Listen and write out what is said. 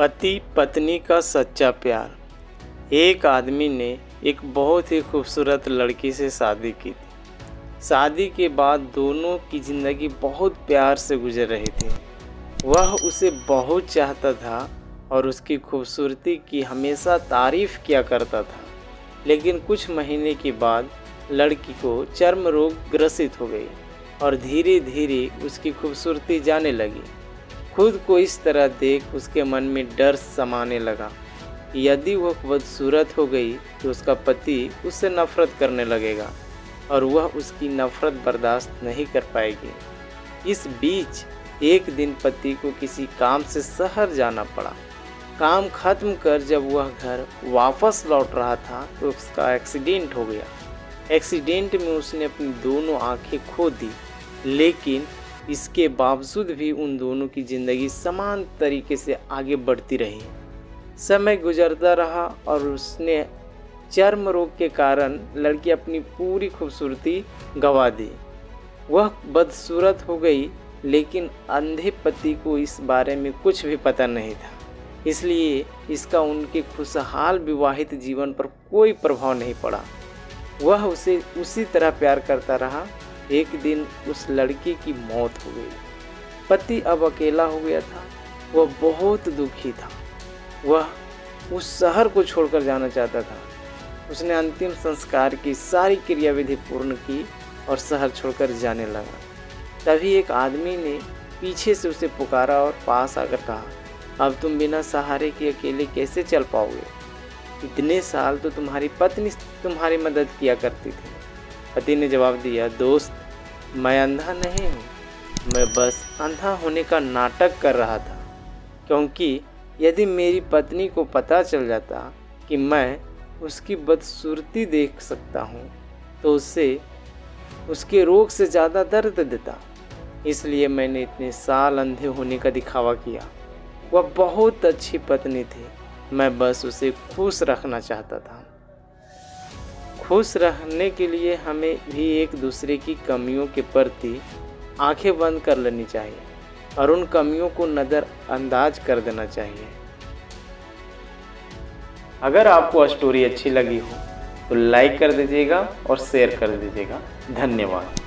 पति पत्नी का सच्चा प्यार। एक आदमी ने एक बहुत ही खूबसूरत लड़की से शादी की थी। शादी के बाद दोनों की ज़िंदगी बहुत प्यार से गुजर रही थी। वह उसे बहुत चाहता था और उसकी खूबसूरती की हमेशा तारीफ़ किया करता था। लेकिन कुछ महीने के बाद लड़की को चर्म रोग ग्रसित हो गई और धीरे धीरे उसकी खूबसूरती जाने लगी। खुद को इस तरह देख उसके मन में डर समाने लगा कि यदि वह बदसूरत हो गई तो उसका पति उससे नफरत करने लगेगा और वह उसकी नफरत बर्दाश्त नहीं कर पाएगी। इस बीच एक दिन पति को किसी काम से शहर जाना पड़ा। काम खत्म कर जब वह घर वापस लौट रहा था तो उसका एक्सीडेंट हो गया। एक्सीडेंट में उसने अपनी दोनों आंखें खो दी, लेकिन इसके बावजूद भी उन दोनों की ज़िंदगी समान तरीके से आगे बढ़ती रही। समय गुजरता रहा और उसने चर्म रोग के कारण लड़की अपनी पूरी खूबसूरती गंवा दी। वह बदसूरत हो गई, लेकिन अंधे पति को इस बारे में कुछ भी पता नहीं था, इसलिए इसका उनके खुशहाल विवाहित जीवन पर कोई प्रभाव नहीं पड़ा। वह उसे उसी तरह प्यार करता रहा। एक दिन उस लड़की की मौत हो गई। पति अब अकेला हो गया था। वह बहुत दुखी था। वह उस शहर को छोड़कर जाना चाहता था। उसने अंतिम संस्कार की सारी क्रियाविधि पूर्ण की और शहर छोड़कर जाने लगा। तभी एक आदमी ने पीछे से उसे पुकारा और पास आकर कहा, अब तुम बिना सहारे के अकेले कैसे चल पाओगे? इतने साल तो तुम्हारी पत्नी तुम्हारी मदद किया करती थी। पति ने जवाब दिया, दोस्त, मैं अंधा नहीं हूँ, मैं बस अंधा होने का नाटक कर रहा था, क्योंकि यदि मेरी पत्नी को पता चल जाता कि मैं उसकी बदसूरती देख सकता हूँ तो उससे उसके रोग से ज़्यादा दर्द देता। इसलिए मैंने इतने साल अंधे होने का दिखावा किया। वह बहुत अच्छी पत्नी थी, मैं बस उसे खुश रखना चाहता था। खुश रहने के लिए हमें भी एक दूसरे की कमियों के प्रति आंखें बंद कर लेनी चाहिए और उन कमियों को नज़रअंदाज कर देना चाहिए। अगर आपको स्टोरी अच्छी लगी हो तो लाइक कर दीजिएगा और शेयर कर दीजिएगा। धन्यवाद।